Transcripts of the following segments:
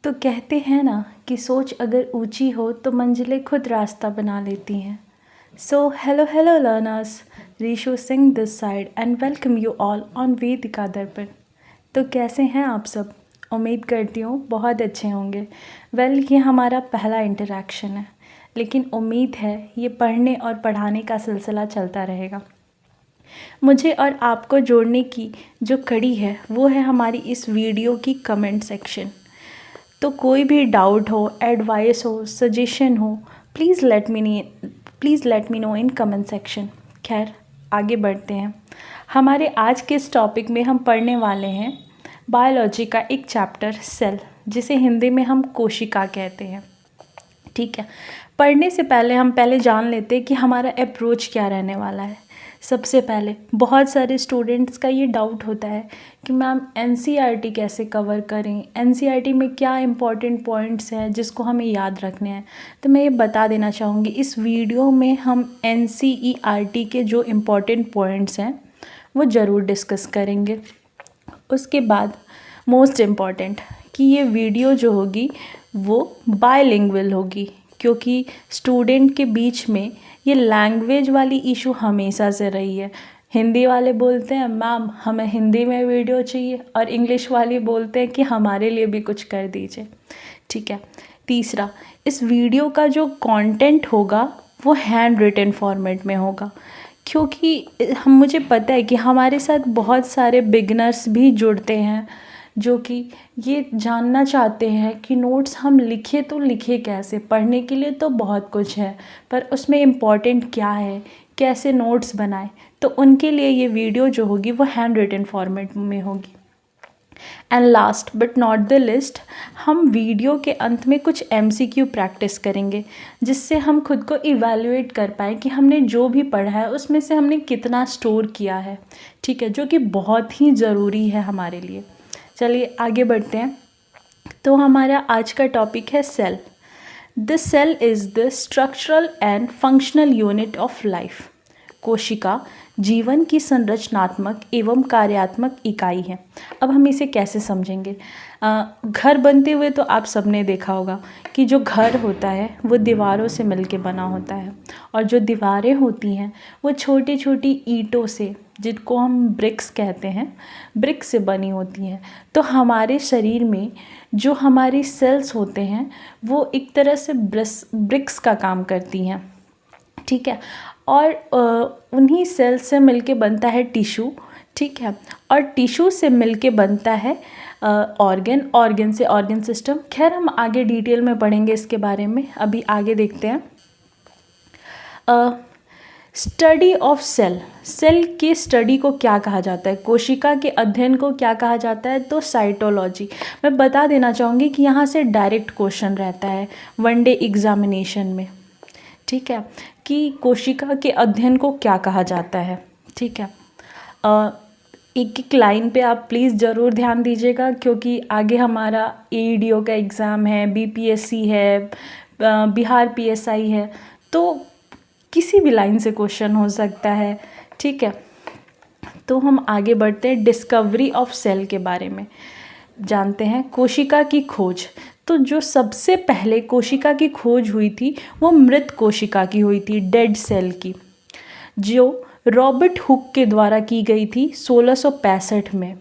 तो कहते हैं ना कि सोच अगर ऊंची हो तो मंजिलें खुद रास्ता बना लेती हैं। So hello learners, Rishu Singh this side and welcome you all on Vedika Darpan. तो कैसे हैं आप सब? उम्मीद करती हूँ बहुत अच्छे होंगे। ये हमारा पहला इंटरेक्शन है, लेकिन उम्मीद है ये पढ़ने और पढ़ाने का सिलसिला चलता रहेगा। मुझे और आपको जोड़ने की जो कड़ी है वो है हमारी इस वीडियो की कमेंट सेक्शन। तो कोई भी डाउट हो, एडवाइस हो, सजेशन हो, please let me know in comment section. खैर, आगे बढ़ते हैं। हमारे आज के इस टॉपिक में हम पढ़ने वाले हैं बायोलॉजी का एक चैप्टर सेल, जिसे हिंदी में हम कोशिका कहते हैं। ठीक है, पढ़ने से पहले हम जान लेते हैं कि हमारा अप्रोच क्या रहने वाला है। सबसे पहले बहुत सारे स्टूडेंट्स का ये डाउट होता है कि मैम एनसीईआरटी कैसे कवर करें, एनसीईआरटी में क्या इंपॉर्टेंट पॉइंट्स हैं जिसको हमें याद रखने हैं। तो मैं ये बता देना चाहूँगी, इस वीडियो में हम एनसीईआरटी के जो इम्पॉर्टेंट पॉइंट्स हैं वो ज़रूर डिस्कस करेंगे। उसके बाद मोस्ट इम्पॉर्टेंट कि ये वीडियो जो होगी वो बायलिंगुअल होगी, क्योंकि स्टूडेंट के बीच में ये लैंग्वेज वाली इशू हमेशा से रही है। हिंदी वाले बोलते हैं मैम हमें हिंदी में वीडियो चाहिए, और इंग्लिश वाले बोलते हैं कि हमारे लिए भी कुछ कर दीजिए। ठीक है। तीसरा, इस वीडियो का जो कंटेंट होगा वो हैंड रिटन फॉर्मेट में होगा, क्योंकि मुझे पता है कि हमारे साथ बहुत सारे बिगनर्स भी जुड़ते हैं जो कि ये जानना चाहते हैं कि नोट्स हम लिखे तो लिखे कैसे। पढ़ने के लिए तो बहुत कुछ है, पर उसमें इम्पॉर्टेंट क्या है, कैसे नोट्स बनाएं। तो उनके लिए ये वीडियो जो होगी वो हैंड रिटन फॉर्मेट में होगी। And last but not the list, हम वीडियो के अंत में कुछ MCQ प्रैक्टिस करेंगे, जिससे हम खुद को इवैल्यूएट कर पाएँ कि हमने जो भी पढ़ा है उसमें से हमने कितना स्टोर किया है। ठीक है, जो कि बहुत ही ज़रूरी है हमारे लिए। चलिए आगे बढ़ते हैं। तो हमारा आज का टॉपिक है cell. The cell is the structural and functional unit of life. कोशिका जीवन की संरचनात्मक एवं कार्यात्मक इकाई है। अब हम इसे कैसे समझेंगे? घर बनते हुए तो आप सबने देखा होगा कि जो घर होता है वो दीवारों से मिलके बना होता है, और जो दीवारें होती हैं वो छोटी छोटी ईंटों से, जिनको हम ब्रिक्स कहते हैं, ब्रिक्स से बनी होती हैं। तो हमारे शरीर में जो हमारी सेल्स होते हैं वो एक तरह से ब्रिक्स का काम करती हैं। ठीक है, और उन्हीं सेल्स से मिलके बनता है टिश्यू। ठीक है, और टिश्यू से मिलके बनता है ऑर्गन से ऑर्गन सिस्टम। खैर, हम आगे डिटेल में पढ़ेंगे इसके बारे में। अभी आगे देखते हैं। Study of cell. सेल की स्टडी को क्या कहा जाता है? कोशिका के अध्ययन को क्या कहा जाता है? तो साइटोलॉजी। मैं बता देना चाहूँगी कि यहाँ से डायरेक्ट क्वेश्चन रहता है वनडे एग्जामिनेशन में। ठीक है, कि कोशिका के अध्ययन को क्या कहा जाता है। ठीक है, एक एक लाइन पे आप प्लीज़ ज़रूर ध्यान दीजिएगा, क्योंकि आगे हमारा AEDO का एग्ज़ाम है, BPSC है, बिहार PSI है, तो किसी भी लाइन से क्वेश्चन हो सकता है। ठीक है, तो हम आगे बढ़ते हैं। डिस्कवरी ऑफ सेल के बारे में जानते हैं। कोशिका की खोज। तो जो सबसे पहले कोशिका की खोज हुई थी वो मृत कोशिका की हुई थी, डेड सेल की, जो रॉबर्ट हुक के द्वारा की गई थी 1665 में,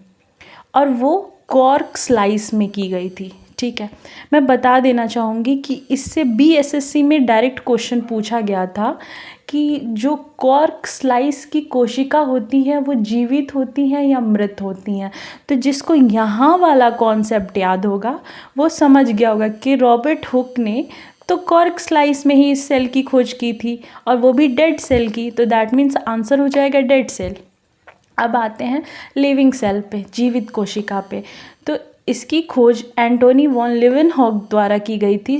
और वो कॉर्क स्लाइस में की गई थी। ठीक है, मैं बता देना चाहूँगी कि इससे BSSC में डायरेक्ट क्वेश्चन पूछा गया था कि जो कॉर्क स्लाइस की कोशिका होती है वो जीवित होती हैं या मृत होती हैं। तो जिसको यहाँ वाला कॉन्सेप्ट याद होगा वो समझ गया होगा कि रॉबर्ट हुक ने तो कॉर्क स्लाइस में ही इस सेल की खोज की थी, और वो भी डेड सेल की। तो दैट मीन्स आंसर हो जाएगा डेड सेल। अब आते हैं लिविंग सेल पे, जीवित कोशिका पे। तो इसकी खोज एंटोनी वॉन लिवेनहॉक द्वारा की गई थी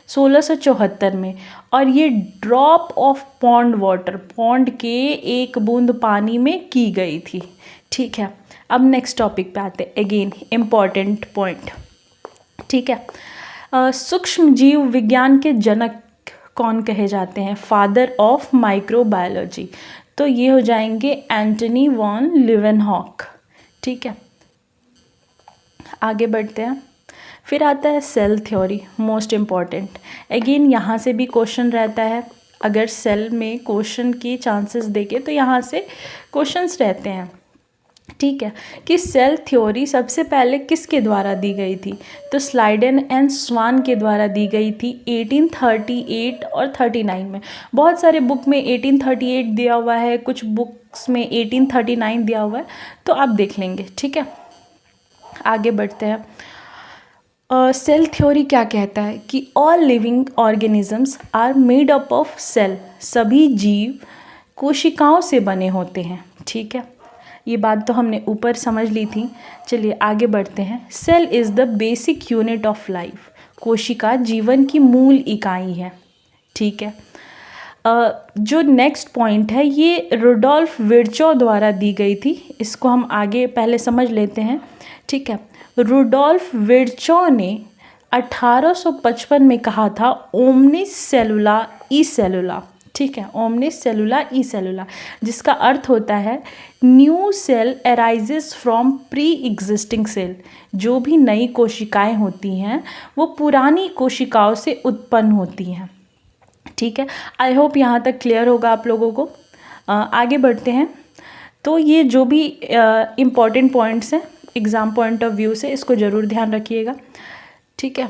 1674 में, और ये drop of pond water, pond के एक बूंद पानी में की गई थी। ठीक है, अब नेक्स्ट टॉपिक पे आते हैं। Again important point. ठीक है, सूक्ष्म जीव विज्ञान के जनक कौन कहे जाते हैं? Father of microbiology. तो ये हो जाएंगे एंटनी वॉन लिवेनहॉक। ठीक है, आगे बढ़ते हैं। फिर आता है cell theory, most important. Again यहाँ से भी क्वेश्चन रहता है, अगर सेल में क्वेश्चन के चांसेस देखे तो यहाँ से क्वेश्चंस रहते हैं, ठीक है। कि सेल थ्योरी सबसे पहले किसके द्वारा दी गई थी, तो स्लाइडेन एंड स्वान के द्वारा दी गई थी 1838 और 39 में। बहुत सारे बुक में 1838 दिया हुआ है, कुछ बुक्स में 1839 दिया हुआ है, तो आप देख लेंगे, ठीक है। आगे बढ़ते हैं। सेल थ्योरी क्या कहता है कि all living organisms are made up of cell, सभी जीव कोशिकाओं से बने होते हैं, ठीक है। ये बात तो हमने ऊपर समझ ली थी। चलिए आगे बढ़ते हैं। Cell is the basic unit of life, कोशिका जीवन की मूल इकाई है, ठीक है। जो नेक्स्ट पॉइंट है ये रुडोल्फ विर्चो द्वारा दी गई थी, इसको हम आगे पहले समझ लेते हैं, ठीक है। रुडोल्फ विर्चो ने 1855 में कहा था ओमनिस सेलुला ई सेलुला, ठीक है, ओमनिस सेलुला ई सेलुला, जिसका अर्थ होता है new cell arises from pre existing cell. जो भी नई कोशिकाएं होती हैं वो पुरानी कोशिकाओं से उत्पन्न होती हैं, ठीक है। आई होप यहाँ तक क्लियर होगा आप लोगों को। आगे बढ़ते हैं। तो ये जो भी इम्पॉर्टेंट पॉइंट्स हैं एग्ज़ाम पॉइंट ऑफ व्यू से, इसको ज़रूर ध्यान रखिएगा, ठीक है।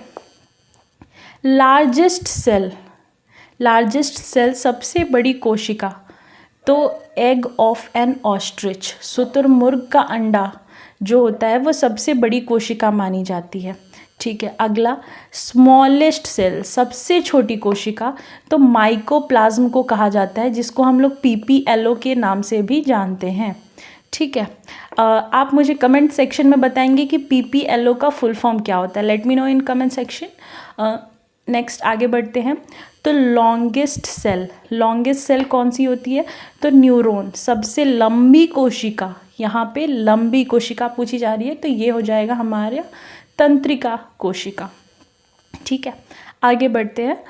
लार्जेस्ट सेल सबसे बड़ी कोशिका, तो एग ऑफ एन ऑस्ट्रिच, शुतुरमुर्ग का अंडा जो होता है वो सबसे बड़ी कोशिका मानी जाती है, ठीक है। अगला स्मॉलेस्ट सेल, सबसे छोटी कोशिका, तो माइकोप्लाज्म को कहा जाता है, जिसको हम लोग PPLO के नाम से भी जानते हैं, ठीक है। आप मुझे कमेंट सेक्शन में बताएंगे कि PPLO का फुल फॉर्म क्या होता है। Let me know in comment section. Next आगे बढ़ते हैं। तो लॉन्गेस्ट सेल कौन सी होती है, तो न्यूरॉन, सबसे लंबी कोशिका। यहाँ पे लंबी कोशिका पूछी जा रही है, तो ये हो जाएगा हमारा तंत्रिका कोशिका, ठीक है। आगे बढ़ते हैं।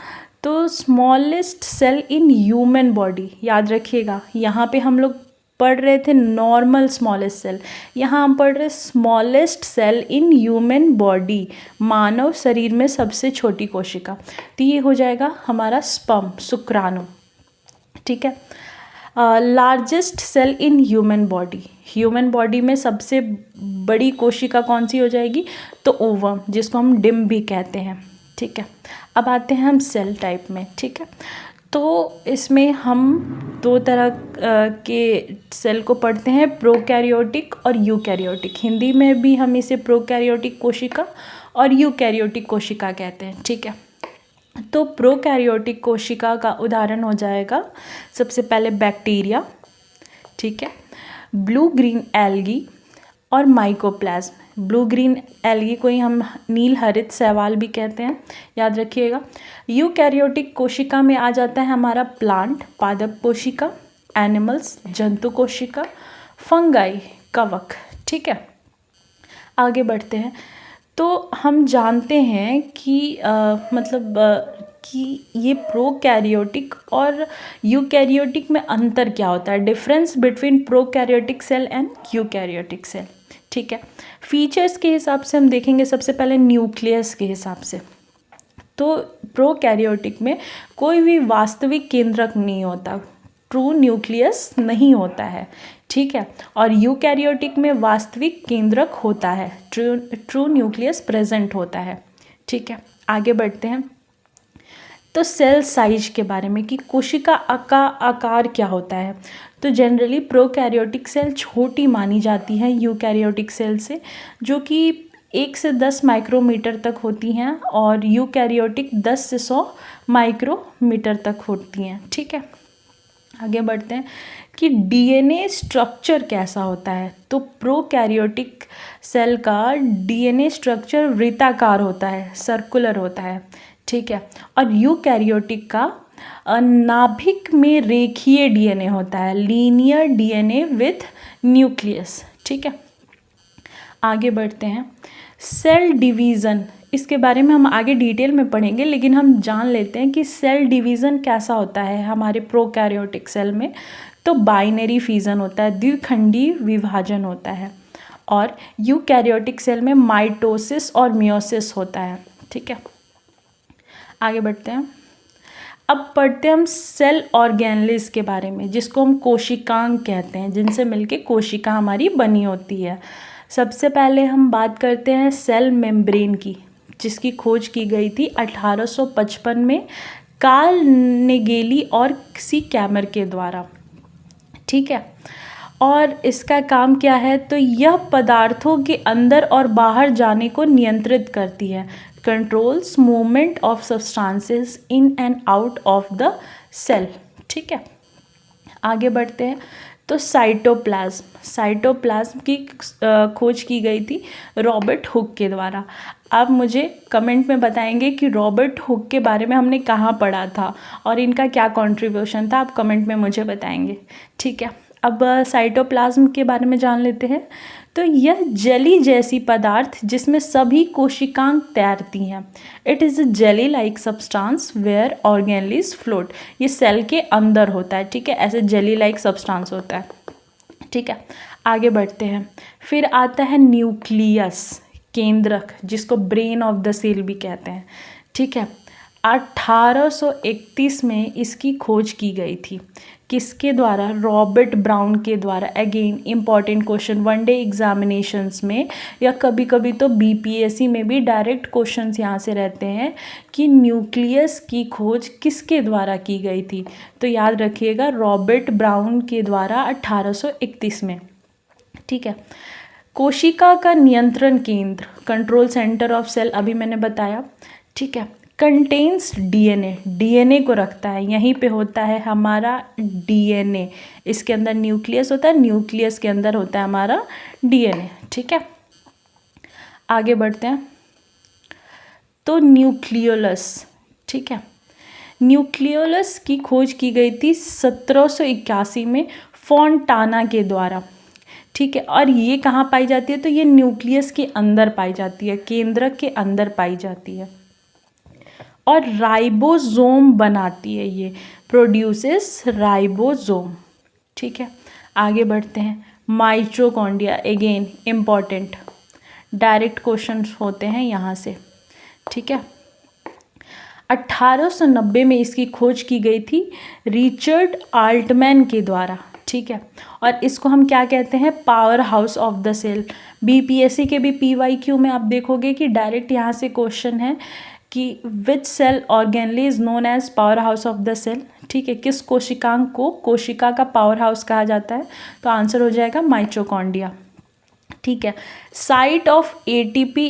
तो smallest cell in human body, याद रखिएगा यहाँ पे हम लोग पढ़ रहे थे नॉर्मल स्मॉलेस्ट सेल, यहाँ हम पढ़ रहे smallest cell in human body, मानव शरीर में सबसे छोटी कोशिका, तो ये हो जाएगा हमारा स्पर्म, शुक्राणु, ठीक है। Largest cell in human body में सबसे बड़ी कोशिका कौन सी हो जाएगी, तो ओवम, जिसको हम डिम्ब भी कहते हैं, ठीक है। अब आते हैं हम सेल टाइप में, ठीक है। तो इसमें हम दो तरह के सेल को पढ़ते हैं, प्रोकैरियोटिक और यूकैरियोटिक। हिंदी में भी हम इसे प्रोकैरियोटिक कोशिका और यूकैरियोटिक कोशिका कहते हैं, ठीक है। तो प्रोकैरियोटिक कोशिका का उदाहरण हो जाएगा सबसे पहले बैक्टीरिया, ठीक है, ब्लू ग्रीन एल्गी और माइकोप्लाज्म। ब्लू ग्रीन एल्गी को ही हम नील हरित शैवाल भी कहते हैं, याद रखिएगा। यूकैरियोटिक कोशिका में आ जाता है हमारा प्लांट, पादप कोशिका, एनिमल्स, जंतु कोशिका, फंगाई, कवक, ठीक है। आगे बढ़ते हैं। तो हम जानते हैं कि कि ये प्रोकैरियोटिक और यूकैरियोटिक में अंतर क्या होता है, difference between prokaryotic cell and eukaryotic cell, ठीक है। फीचर्स के हिसाब से हम देखेंगे सबसे पहले न्यूक्लियस के हिसाब से। तो प्रोकैरियोटिक में कोई भी वास्तविक केंद्रक नहीं होता, ट्रू न्यूक्लियस नहीं होता है, ठीक है। और यूकैरियोटिक में वास्तविक केंद्रक होता है, ट्रू न्यूक्लियस प्रेजेंट होता है, ठीक है। आगे बढ़ते हैं। तो सेल साइज के बारे में कि कोशिका का आकार क्या होता है, तो जनरली प्रोकैरियोटिक सेल छोटी मानी जाती है यूकैरियोटिक सेल से, जो कि 1 से 10 माइक्रोमीटर तक होती हैं, और यूकैरियोटिक 10 से 100 माइक्रोमीटर तक होती हैं, ठीक है। आगे बढ़ते हैं कि DNA स्ट्रक्चर कैसा होता है, तो प्रोकैरियोटिक सेल का DNA स्ट्रक्चर वृत्ताकार होता है, सर्कुलर होता है, ठीक है। और यूकैरियोटिक का नाभिक में रेखीय DNA होता है, लीनियर DNA विथ न्यूक्लियस, ठीक है। आगे बढ़ते हैं। सेल डिवीज़न, इसके बारे में हम आगे डिटेल में पढ़ेंगे, लेकिन हम जान लेते हैं कि सेल डिवीज़न कैसा होता है हमारे प्रोकैरियोटिक सेल में। तो बाइनरी फिजन होता है, द्विखंडी विभाजन होता है। और यूकैरियोटिक सेल में माइटोसिस और मियोसिस होता है। ठीक है, आगे बढ़ते हैं। अब पढ़ते हैं हम सेल ऑर्गेनलिस के बारे में, जिसको हम कोशिकांग कहते हैं, जिनसे मिलके कोशिका हमारी बनी होती है। सबसे पहले हम बात करते हैं सेल मेम्ब्रेन की, जिसकी खोज की गई थी 1855 में कार्ल नेगेली और सी कैमर के द्वारा। ठीक है, और इसका काम क्या है, तो यह पदार्थों के अंदर और बाहर जाने को नियंत्रित करती है, controls movement of substances in and out of the cell. ठीक है, आगे बढ़ते हैं। तो साइटोप्लाज्म की खोज की गई थी रॉबर्ट हुक के द्वारा। आप मुझे कमेंट में बताएंगे कि रॉबर्ट हुक के बारे में हमने कहाँ पढ़ा था और इनका क्या कंट्रीब्यूशन था, आप कमेंट में मुझे बताएंगे। ठीक है, अब साइटोप्लाज्म के बारे में जान लेते हैं। तो यह जेली जैसी पदार्थ जिसमें सभी कोशिकांग तैरती हैं। It is a jelly like substance where organelles float. ये सेल के अंदर होता है। ठीक है, ऐसे जेली लाइक सब्सटेंस होता है। ठीक है, आगे बढ़ते हैं। फिर आता है न्यूक्लियस, केंद्रक, जिसको ब्रेन ऑफ द सेल भी कहते हैं। ठीक है, 1831 में इसकी खोज की गई थी। किसके द्वारा? रॉबर्ट ब्राउन के द्वारा। Again important question one day examinations में या कभी कभी तो बीपीएससी में भी डायरेक्ट क्वेश्चंस यहाँ से रहते हैं कि न्यूक्लियस की खोज किसके द्वारा की गई थी। तो याद रखिएगा, रॉबर्ट ब्राउन के द्वारा 1831 में। ठीक है, कोशिका का नियंत्रण केंद्र, कंट्रोल सेंटर ऑफ सेल, अभी मैंने बताया। ठीक है, कंटेन्स डीएनए, डीएनए को रखता है, यहीं पे होता है हमारा डीएनए। इसके अंदर न्यूक्लियस होता है, न्यूक्लियस के अंदर होता है हमारा डीएनए। ठीक है, आगे बढ़ते हैं। तो न्यूक्लियोलस, ठीक है, न्यूक्लियोलस की खोज की गई थी 1781 में फोंटाना के द्वारा। ठीक है, और ये कहाँ पाई जाती है? तो ये न्यूक्लियस के अंदर पाई जाती है, केंद्रक के अंदर पाई जाती है और राइबोसोम बनाती है, ये प्रोड्यूसेस राइबोसोम। ठीक है, आगे बढ़ते हैं। Mitochondria, again important, direct question होते हैं यहाँ से। ठीक है, 1890 में इसकी खोज की गई थी रिचर्ड आल्टमैन के द्वारा। ठीक है, और इसको हम क्या कहते हैं? Power house of the cell. BPSC के भी पीवाईक्यू में आप देखोगे कि डायरेक्ट यहाँ से क्वेश्चन है कि which cell organelle is known as power house of the cell. ठीक है, किस कोशिकांग को कोशिका का पावर हाउस कहा जाता है? तो आंसर हो जाएगा माइटोकॉन्ड्रिया। ठीक है, site of ATP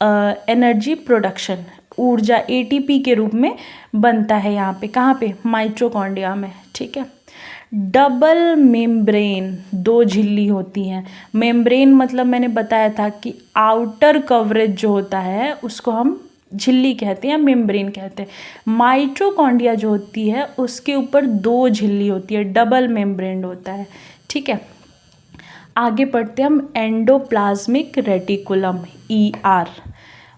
energy production, ऊर्जा एटीपी के रूप में बनता है यहाँ पे, कहाँ पे? माइटोकॉन्ड्रिया में। ठीक है, डबल मेम्ब्रेन, दो झिल्ली होती हैं। मेम्ब्रेन मतलब मैंने बताया था कि आउटर कवरेज जो होता है उसको हम झिल्ली कहते हैं या मेम्ब्रेन कहते हैं। माइटोकॉन्ड्रिया जो होती है उसके ऊपर दो झिल्ली होती है, डबल मेम्ब्रेन होता है। ठीक है, आगे पढ़ते हैं हम एंडोप्लाज्मिक रेटिकुलम, ER।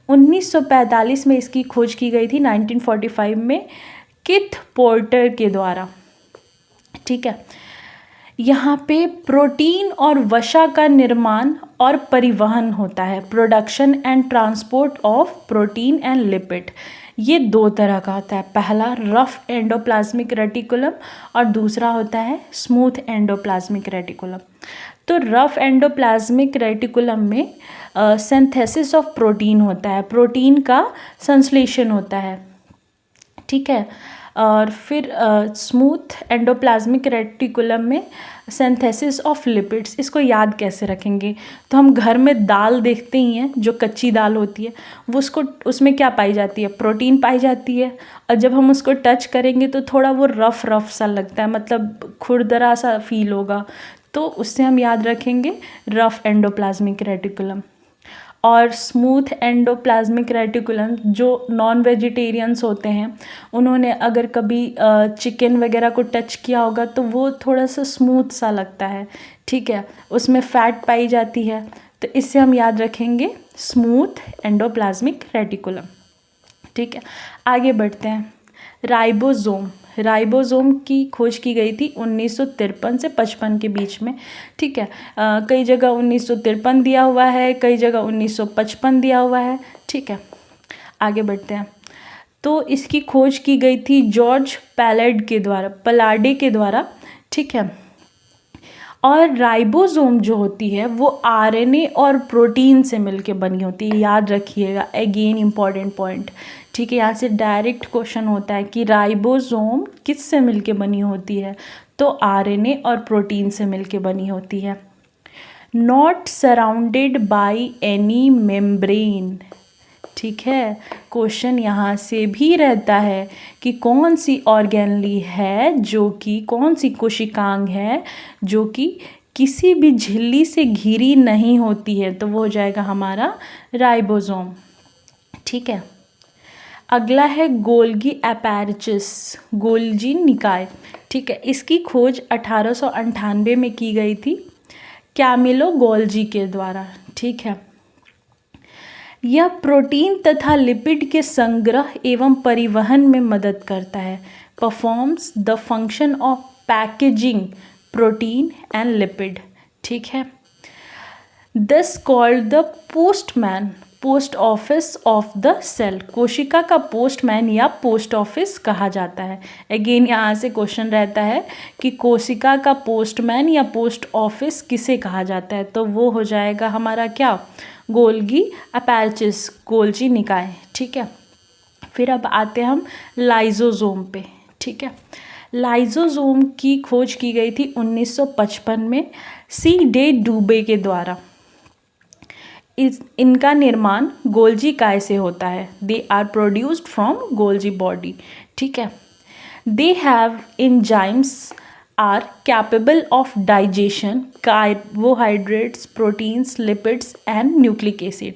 1945 में इसकी खोज की गई थी, 1945 में किथ पोर्टर के द्वारा। ठीक है, यहाँ पे प्रोटीन और वसा का निर्माण और परिवहन होता है, production and transport of protein and lipid. ये दो तरह का होता है, पहला रफ एंडोप्लाज्मिक रेटिकुलम और दूसरा होता है स्मूथ एंडोप्लाज्मिक रेटिकुलम। तो रफ एंडोप्लाज्मिक रेटिकुलम में सिंथेसिस ऑफ प्रोटीन होता है, प्रोटीन का संश्लेषण होता है। ठीक है, और फिर स्मूथ एंडोप्लाज्मिक रेटिकुलम में सिंथेसिस ऑफ लिपिड्स। इसको याद कैसे रखेंगे? तो हम घर में दाल देखते ही हैं, जो कच्ची दाल होती है वो उसमें क्या पाई जाती है? प्रोटीन पाई जाती है। और जब हम उसको टच करेंगे तो थोड़ा वो रफ सा लगता है, मतलब खुरदरा सा फील होगा, तो उससे हम याद रखेंगे रफ एंडोप्लाज्मिक रेटिकुलम। और स्मूथ एंडोप्लाज्मिक रेटिकुलम, जो नॉन वेजिटेरियंस होते हैं उन्होंने अगर कभी चिकन वगैरह को टच किया होगा तो वो थोड़ा सा स्मूथ सा लगता है। ठीक है, उसमें फ़ैट पाई जाती है, तो इससे हम याद रखेंगे स्मूथ एंडोप्लाज्मिक रेटिकुलम। ठीक है, आगे बढ़ते हैं। राइबोसोम, राइबोसोम की खोज की गई थी 1953 से 55 के बीच में, ठीक है। कई जगह 1953 दिया हुआ है, कई जगह 1955 दिया हुआ है, ठीक है। आगे बढ़ते हैं। तो इसकी खोज की गई थी जॉर्ज पलाडे के द्वारा, ठीक है। और राइबोसोम जो होती है वो आरएनए और प्रोटीन से मिलके बनी होती है, याद रखिएगा, अगेन इम्पॉर्टेंट पॉइंट, ठीक है। यहाँ से डायरेक्ट क्वेश्चन होता है कि राइबोसोम किस से मिलके बनी होती है, तो आरएनए और प्रोटीन से मिलके बनी होती है। Not surrounded by any membrane, ठीक है। क्वेश्चन यहाँ से भी रहता है कि कौन सी ऑर्गेनली है जो कि, कौन सी कोशिकांग है जो कि किसी भी झिल्ली से घिरी नहीं होती है, तो वो हो जाएगा हमारा राइबोसोम, ठीक है। अगला है गोल्गी एपैरेचिस, गोल्जी निकाय, ठीक है। इसकी खोज 1898 में की गई थी कैमिलो गोल्जी के द्वारा, ठीक है। यह प्रोटीन तथा लिपिड के संग्रह एवं परिवहन में मदद करता है, performs the function of packaging protein and lipid, ठीक है। This called the postman, post office of the cell, कोशिका का पोस्टमैन या पोस्ट ऑफिस कहा जाता है। अगेन यहाँ से क्वेश्चन रहता है कि कोशिका का पोस्टमैन या पोस्ट ऑफिस किसे कहा जाता है, तो वो हो जाएगा हमारा क्या, गोल्गी एपैरेचिस, गोल्जी निकाय, ठीक है। फिर अब आते हैं हम लाइसोसोम पे, ठीक है। लाइसोसोम की खोज की गई थी 1955 में सी डे डुबे के द्वारा। इनका निर्माण गोल्जी काय से होता है, they are produced from Golgi body, ठीक है। They have enzymes are capable of digestion carbohydrates, proteins, lipids and nucleic acid.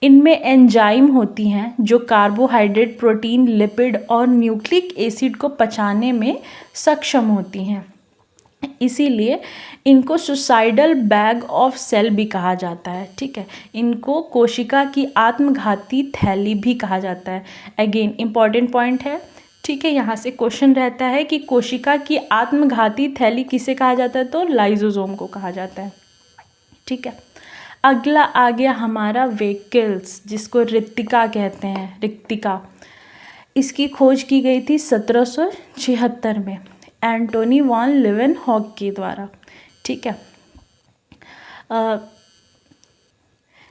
इनमें एंजाइम होती हैं जो कार्बोहाइड्रेट, प्रोटीन, लिपिड और न्यूक्लिक एसिड को पचाने में सक्षम होती हैं, इसीलिए इनको सुसाइडल बैग ऑफ सेल भी कहा जाता है, ठीक है। इनको कोशिका की आत्मघाती थैली भी कहा जाता है। अगेन इम्पॉर्टेंट पॉइंट है, ठीक है। यहाँ से क्वेश्चन रहता है कि कोशिका की आत्मघाती थैली किसे कहा जाता है, तो लाइसोसोम को कहा जाता है, ठीक है। अगला आ गया हमारा वेहिकल्स, जिसको रिक्तिका कहते हैं, रिक्तिका। इसकी खोज की गई थी 1776 में एंटोनी वॉन लीवेनहॉक के द्वारा, ठीक है।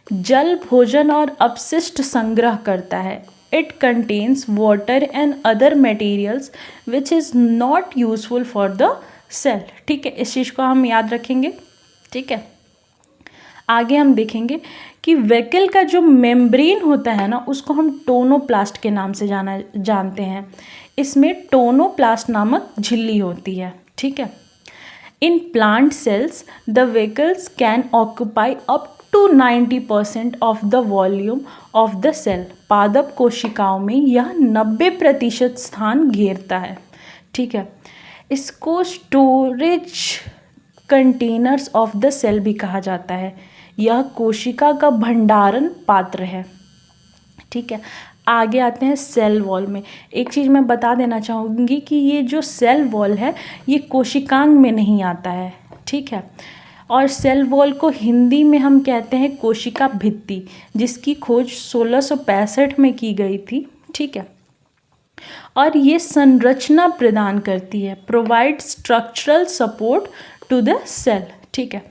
जल, भोजन और अपशिष्ट संग्रह करता है। It contains water and other materials which is not useful for the cell, ठीक है। इस चीज़ को हम याद रखेंगे, ठीक है। आगे हम देखेंगे कि वेहिकल का जो मेम्ब्रेन होता है ना, उसको हम टोनोप्लास्ट के नाम से जानते हैं। इसमें टोनोप्लास्ट नामक झिल्ली होती है, ठीक है। In plant cells the vacuoles can occupy up to 90% of the volume of the cell. पादप कोशिकाओं में यह 90% स्थान घेरता है, ठीक है। इसको storage containers of the cell भी कहा जाता है। यह कोशिका का भंडारण पात्र है, ठीक है। आगे आते हैं सेल वॉल में। एक चीज़ मैं बता देना चाहूँगी कि ये जो सेल वॉल है ये कोशिकांग में नहीं आता है, ठीक है। और सेल वॉल को हिंदी में हम कहते हैं कोशिका भित्ति, जिसकी खोज 1665 में की गई थी, ठीक है। और ये संरचना प्रदान करती है, provide structural support to the cell, ठीक है।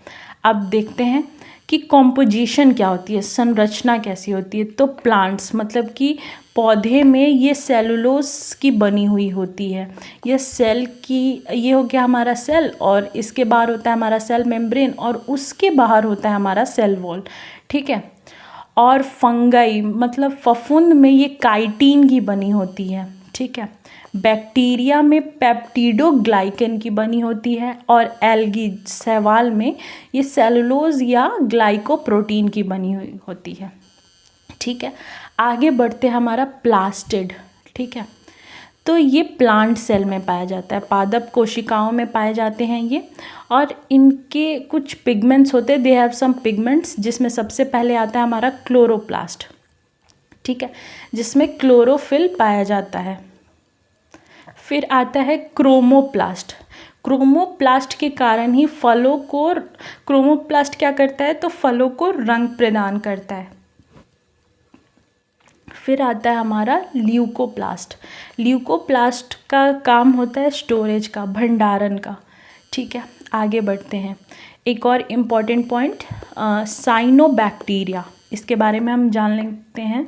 अब देखते हैं कि कॉम्पोजिशन क्या होती है, संरचना कैसी होती है। तो प्लांट्स मतलब कि पौधे में ये सेलुलोज की बनी हुई होती है। यह सेल की, ये हो गया हमारा सेल, और इसके बाहर होता है हमारा सेल मेम्ब्रेन, और उसके बाहर होता है हमारा सेल वॉल, ठीक है। और फंगाई मतलब फफूंद में ये काइटिन की बनी होती है, ठीक है। बैक्टीरिया में पेप्टिडोग्लाइकन की बनी होती है, और एल्गी शैवाल में ये सेलुलोज या ग्लाइकोप्रोटीन की बनी हुई होती है, ठीक है। आगे बढ़ते हैं हमारा प्लास्टिड, ठीक है। तो ये प्लांट सेल में पाया जाता है, पादप कोशिकाओं में पाए जाते हैं ये, और इनके कुछ पिगमेंट्स होते हैं, दे हैव सम पिगमेंट्स, जिसमें सबसे पहले आता है हमारा क्लोरोप्लास्ट, ठीक है, जिसमें क्लोरोफिल पाया जाता है। फिर आता है क्रोमोप्लास्ट। क्रोमोप्लास्ट के कारण ही फलों को, क्रोमोप्लास्ट क्या करता है, तो फलों को रंग प्रदान करता है। फिर आता है हमारा ल्यूकोप्लास्ट। ल्यूकोप्लास्ट का काम होता है स्टोरेज का, भंडारण का। ठीक है, आगे बढ़ते हैं। एक और इम्पॉर्टेंट पॉइंट, साइनोबैक्टीरिया, इसके बारे में हम जान लेते हैं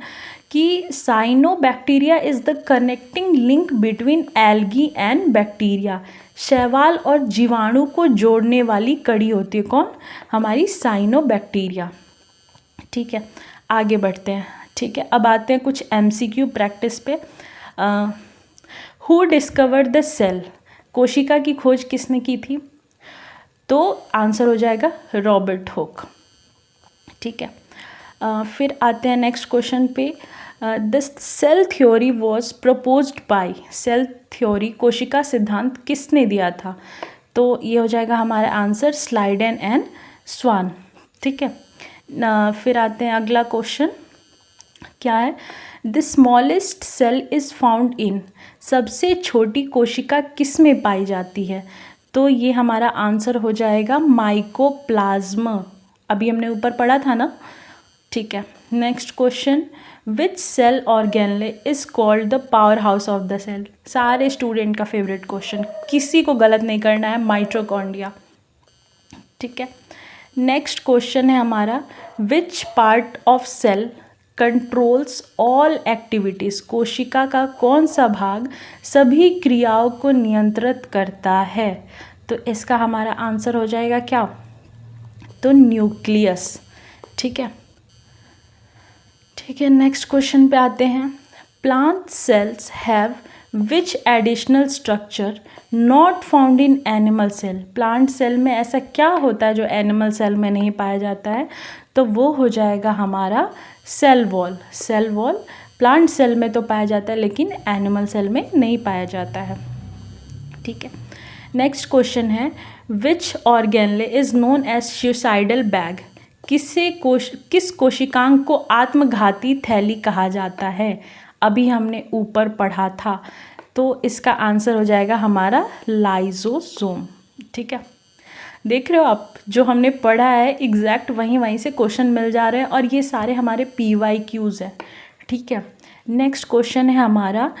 कि cyanobacteria is the connecting link between algae and bacteria. शैवाल और जीवाणु को जोड़ने वाली कड़ी होती है कौन, हमारी साइनोबैक्टीरिया। ठीक है, आगे बढ़ते हैं। ठीक है, अब आते हैं कुछ MCQ प्रैक्टिस पे। हु डिस्कवर्ड द सेल, कोशिका की खोज किसने की थी, तो आंसर हो जाएगा रॉबर्ट हुक। ठीक है, फिर आते हैं नेक्स्ट क्वेश्चन पे। The cell theory was proposed by, cell theory, कोशिका सिद्धांत किसने दिया था, तो ये हो जाएगा हमारा आंसर स्लाइडेन एंड स्वान। ठीक है, फिर आते हैं अगला क्वेश्चन, क्या है, the smallest cell is found in, सबसे छोटी कोशिका किस में पाई जाती है, तो ये हमारा आंसर हो जाएगा माइकोप्लाज्मा। अभी हमने ऊपर पढ़ा था ना। ठीक है, next question, which cell organelle is called the power house of the cell, सारे स्टूडेंट का फेवरेट क्वेश्चन, किसी को गलत नहीं करना है, माइटोकॉन्ड्रिया। ठीक है, नेक्स्ट क्वेश्चन है हमारा, which part of cell controls all activities, कोशिका का कौन सा भाग सभी क्रियाओं को नियंत्रित करता है, तो इसका हमारा आंसर हो जाएगा क्या, तो न्यूक्लियस। ठीक है, ठीक है, नेक्स्ट क्वेश्चन पे आते हैं। Plant cells have which additional structure not found in animal cell, plant cell में ऐसा क्या होता है जो एनिमल सेल में नहीं पाया जाता है, तो वो हो जाएगा हमारा cell wall. Cell wall plant cell में तो पाया जाता है लेकिन एनिमल सेल में नहीं पाया जाता है। ठीक है, नेक्स्ट क्वेश्चन है, which organelle is known as suicidal bag, किस कोशिकांग को आत्मघाती थैली कहा जाता है, अभी हमने ऊपर पढ़ा था, तो इसका आंसर हो जाएगा हमारा लाइजोसोम। ठीक है, देख रहे हो आप, जो हमने पढ़ा है एग्जैक्ट वहीं से क्वेश्चन मिल जा रहे हैं, और ये सारे हमारे PYQs हैं। ठीक है, नेक्स्ट क्वेश्चन है हमारा,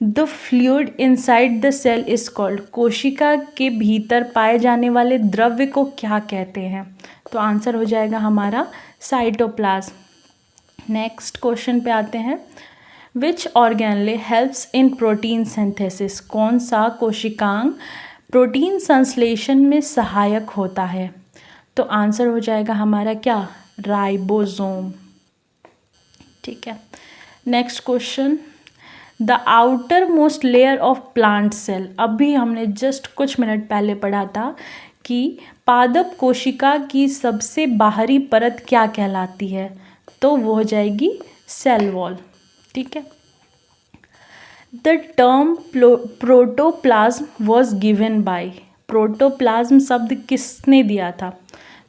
the fluid inside the cell is called, कोशिका के भीतर पाए जाने वाले द्रव्य को क्या कहते हैं, तो आंसर हो जाएगा हमारा साइटोप्लाज्म। नेक्स्ट क्वेश्चन पे आते हैं, विच ऑर्गेनले हेल्प्स इन प्रोटीन सिंथेसिस, कौन सा कोशिकांग प्रोटीन संश्लेषण में सहायक होता है, तो आंसर हो जाएगा हमारा क्या, राइबोसोम। ठीक है, next question, the outer most layer of plant cell, अभी हमने जस्ट कुछ मिनट पहले पढ़ा था कि पादप कोशिका की सबसे बाहरी परत क्या कहलाती है, तो वो हो जाएगी सेल वॉल। ठीक है, the term protoplasm was given by, protoplasm शब्द किसने दिया था,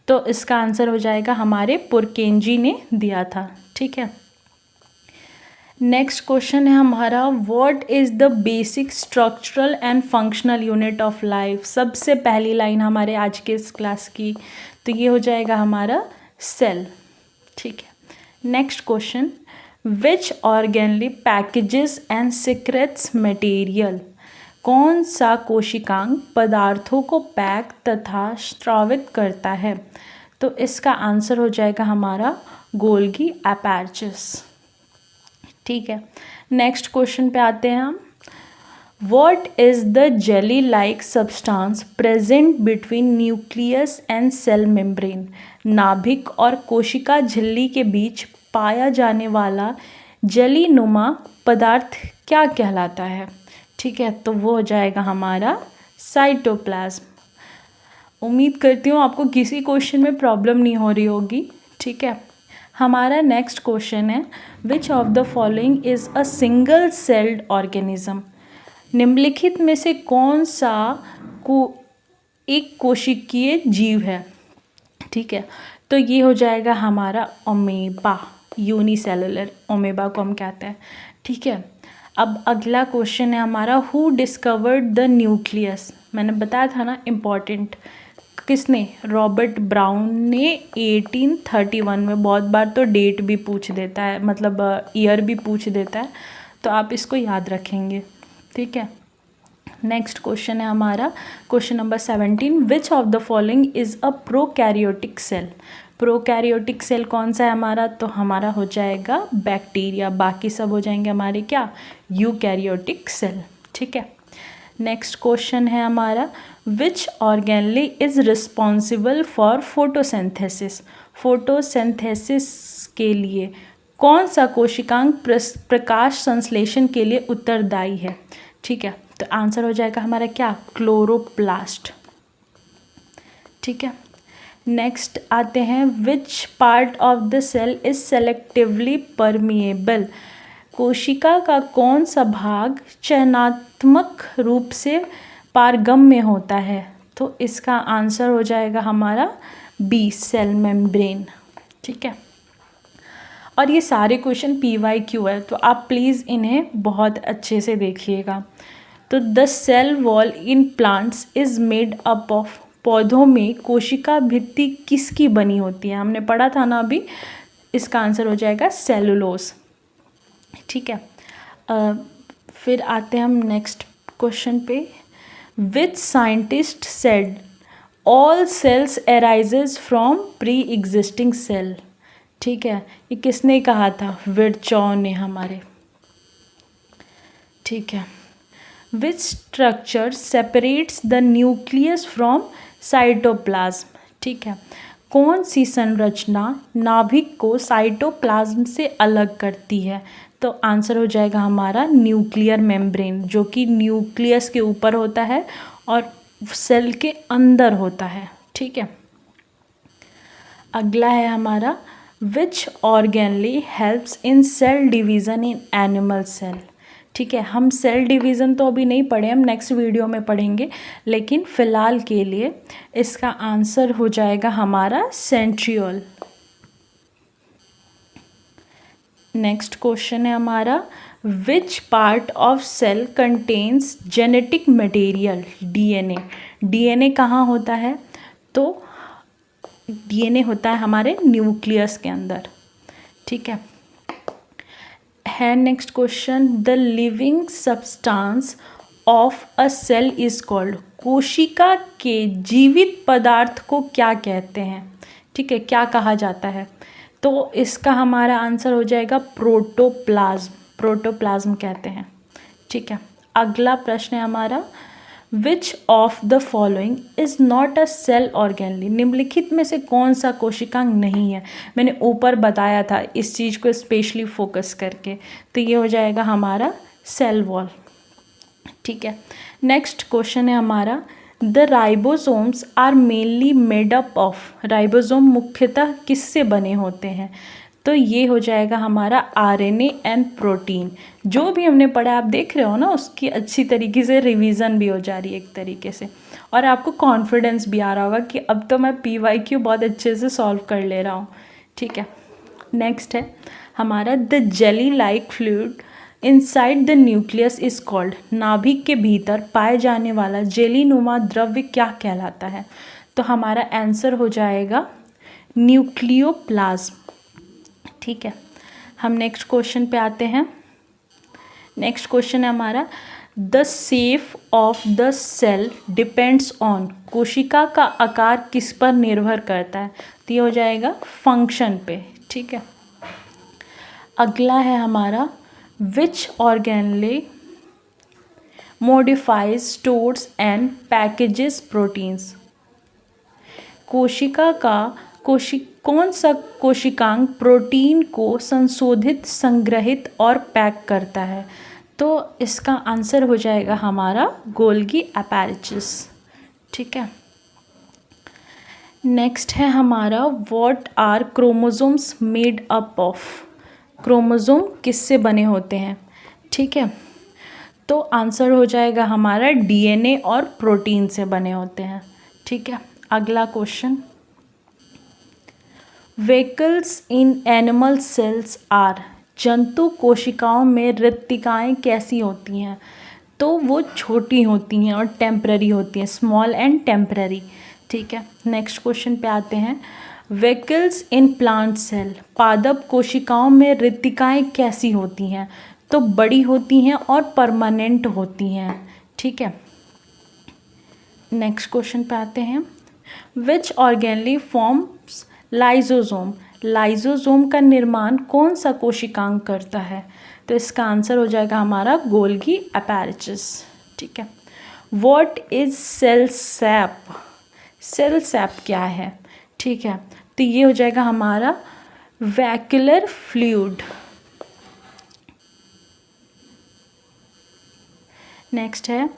तो इसका आंसर हो जाएगा हमारे पुरकेंजी ने दिया था। ठीक है, नेक्स्ट क्वेश्चन है हमारा, what is the basic structural and functional unit of life, सबसे पहली लाइन हमारे आज के इस क्लास की, तो ये हो जाएगा हमारा सेल। ठीक है, next question, which organelle packages and secrets material, कौन सा कोशिकांग पदार्थों को पैक तथा स्रावित करता है, तो इसका आंसर हो जाएगा हमारा गोल्गी एपैरेचस। ठीक है, नेक्स्ट क्वेश्चन पे आते हैं हम, what is the jelly like substance present between nucleus and cell membrane, नाभिक और कोशिका झिल्ली के बीच पाया जाने वाला जेली नुमा पदार्थ क्या कहलाता है। ठीक है, तो वो हो जाएगा हमारा साइटोप्लाज्म। उम्मीद करती हूँ आपको किसी क्वेश्चन में प्रॉब्लम नहीं हो रही होगी। ठीक है, हमारा नेक्स्ट क्वेश्चन है, विच of the following is a single celled organism, निम्नलिखित में से कौन सा एक कोशिकीय जीव है। ठीक है, तो ये हो जाएगा हमारा ओमेबा, यूनिसेलुलर ओमेबा को हम कहते हैं। ठीक है, अब अगला क्वेश्चन है हमारा, हु डिस्कवर्ड द न्यूक्लियस। मैंने बताया था ना इम्पॉर्टेंट, किसने, रॉबर्ट ब्राउन ने 1831 में। बहुत बार तो डेट भी पूछ देता है, मतलब ईयर भी पूछ देता है, तो आप इसको याद रखेंगे, ठीक है। नेक्स्ट क्वेश्चन है हमारा question number 17, which of the following is a prokaryotic cell. Prokaryotic cell कौन सा है हमारा, तो हमारा हो जाएगा बैक्टीरिया, बाकी सब हो जाएंगे हमारे क्या, यूकैरियोटिक सेल, ठीक है। नेक्स्ट क्वेश्चन है हमारा, which organelle is responsible for photosynthesis. Photosynthesis के लिए कौन सा कोशिकांग प्रकाश संश्लेषण के लिए उत्तरदायी है, ठीक है। तो आंसर हो जाएगा हमारा क्या, क्लोरोप्लास्ट, ठीक है। नेक्स्ट आते हैं, which part of the cell is selectively permeable. कोशिका का कौन सा भाग चयनात्मक रूप से पारगम्य होता है, तो इसका आंसर हो जाएगा हमारा बी, सेल मेम्ब्रेन, ठीक है। और ये सारे क्वेश्चन PYQ है, तो आप प्लीज़ इन्हें बहुत अच्छे से देखिएगा। तो the cell wall in plants is made up of, पौधों में कोशिका भित्ति किसकी बनी होती है, हमने पढ़ा था ना अभी, इसका आंसर हो जाएगा सेलुलोज, ठीक है। फिर आते हैं हम नेक्स्ट क्वेश्चन पे, which scientist said all cells arises from pre existing cell, ठीक है। ये किसने कहा था, विर्चॉ ने हमारे, ठीक है। Which structure separates the nucleus from cytoplasm, ठीक है। कौन सी संरचना नाभिक को साइटोप्लाज्म से अलग करती है, तो आंसर हो जाएगा हमारा न्यूक्लियर मेम्ब्रेन, जो कि न्यूक्लियस के ऊपर होता है और सेल के अंदर होता है, ठीक है। अगला है हमारा, which organelle helps in cell division in animal cell, ठीक है। हम सेल डिवीज़न तो अभी नहीं पढ़े, हम नेक्स्ट वीडियो में पढ़ेंगे, लेकिन फ़िलहाल के लिए इसका आंसर हो जाएगा हमारा सेंट्रियोल। नेक्स्ट क्वेश्चन है हमारा, which part of cell contains genetic material, DNA। DNA कहाँ होता है, तो DNA होता है हमारे न्यूक्लियस के अंदर, ठीक है। Next question, the living substance of a cell is called. कोशिका के जीवित पदार्थ को क्या कहते हैं, ठीक है, क्या कहा जाता है, तो इसका हमारा आंसर हो जाएगा प्रोटोप्लाज्म, प्रोटोप्लाज्म कहते हैं, ठीक है। अगला प्रश्न है हमारा, which of the following is not a cell organelle. निम्नलिखित में से कौन सा कोशिकांग नहीं है, मैंने ऊपर बताया था इस चीज़ को स्पेशली फोकस करके, तो ये हो जाएगा हमारा सेल वॉल, ठीक है। नेक्स्ट क्वेश्चन है हमारा, the ribosomes are mainly made up of. Ribosome मुख्यतः किससे बने होते हैं, तो ये हो जाएगा हमारा RNA एंड प्रोटीन। जो भी हमने पढ़ा आप देख रहे हो ना, उसकी अच्छी तरीके से रिवीजन भी हो जा रही है एक तरीके से, और आपको कॉन्फिडेंस भी आ रहा होगा कि अब तो मैं PYQ बहुत अच्छे से सॉल्व कर ले रहा हूँ, ठीक है। नेक्स्ट है हमारा, the jelly like fluid inside the nucleus is called. नाभिक के भीतर पाए जाने वाला जेलीनुमा द्रव्य क्या कहलाता है, तो हमारा आंसर हो जाएगा न्यूक्लियोप्लाज्म, ठीक है। हम नेक्स्ट क्वेश्चन पे आते हैं। नेक्स्ट क्वेश्चन है हमारा, the shape of the cell depends on. कोशिका का आकार किस पर निर्भर करता है, तो ये हो जाएगा फंक्शन पे, ठीक है। अगला है हमारा, which organelle modifies stores and packages proteins. कोशिका का कौन सा कोशिकांग प्रोटीन को संशोधित, संग्रहित और पैक करता है, तो इसका आंसर हो जाएगा हमारा गोल्गी एपैरेचस, ठीक है। नेक्स्ट है हमारा, what are chromosomes made up of. Chromosome किससे बने होते हैं, ठीक है, तो आंसर हो जाएगा हमारा DNA और प्रोटीन से बने होते हैं, ठीक है। अगला question, vacuoles in animal cells are. जंतु कोशिकाओं में रिक्तिकाएँ कैसी होती हैं? तो वो छोटी होती हैं और टेम्पररी होती हैं, स्मॉल एंड टेम्पररी। ठीक है, नेक्स्ट क्वेश्चन पे आते हैं। वेहिकल्स इन प्लांट सेल, पादप कोशिकाओं में रिक्तिकाएँ कैसी होती हैं? तो बड़ी होती हैं और परमानेंट होती हैं। ठीक है, नेक्स्ट क्वेश्चन पे आते हैं। विच ऑर्गेनली फॉर्म्स लाइजोसोम, लाइजोसोम का निर्माण कौन सा कोशिकांग करता है? तो इसका आंसर हो जाएगा हमारा गोल्गी अपैरेचस। ठीक है, what is cell sap, cell sap क्या है? ठीक है, तो ये हो जाएगा हमारा वैक्यूलर फ्लूइड। नेक्स्ट है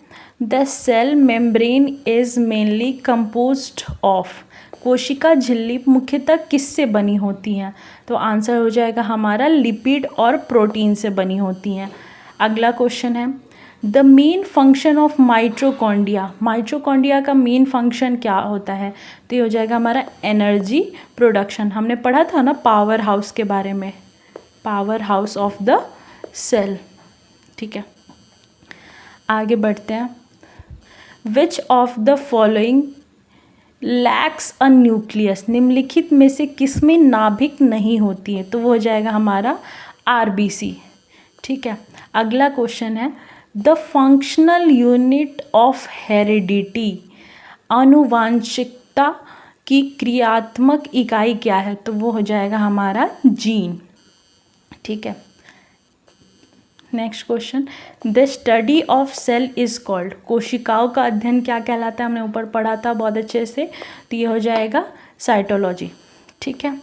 the cell membrane is mainly composed of, कोशिका झिल्ली मुख्यतः किससे बनी होती हैं? तो आंसर हो जाएगा हमारा लिपिड और प्रोटीन से बनी होती हैं। अगला क्वेश्चन है the main function of mitochondria, mitochondria का मेन फंक्शन क्या होता है? तो ये हो जाएगा हमारा एनर्जी प्रोडक्शन। हमने पढ़ा था ना पावर हाउस के बारे में, power house of the cell. ठीक है, आगे बढ़ते हैं। Which of the following lacks a nucleus, निम्नलिखित में से किसमें नाभिक नहीं होती है? तो वो हो जाएगा हमारा आरबीसी। ठीक है, अगला क्वेश्चन है the functional unit of heredity, आनुवांशिकता की क्रियात्मक इकाई क्या है? तो वो हो जाएगा हमारा जीन। ठीक है, next question the study of cell is called, कोशिकाओं का अध्ययन क्या कहलाता है? हमने ऊपर पढ़ा था बहुत अच्छे से, तो ये हो जाएगा साइटोलॉजी। ठीक है,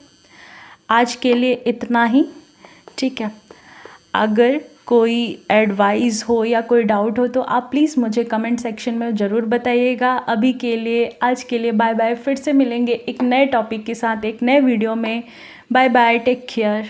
आज के लिए इतना ही। ठीक है, अगर कोई एडवाइस हो या कोई डाउट हो तो आप प्लीज़ मुझे कमेंट सेक्शन में ज़रूर बताइएगा। अभी के लिए, आज के लिए बाय बाय। फिर से मिलेंगे एक नए टॉपिक के साथ एक नए वीडियो में। Bye bye, take care.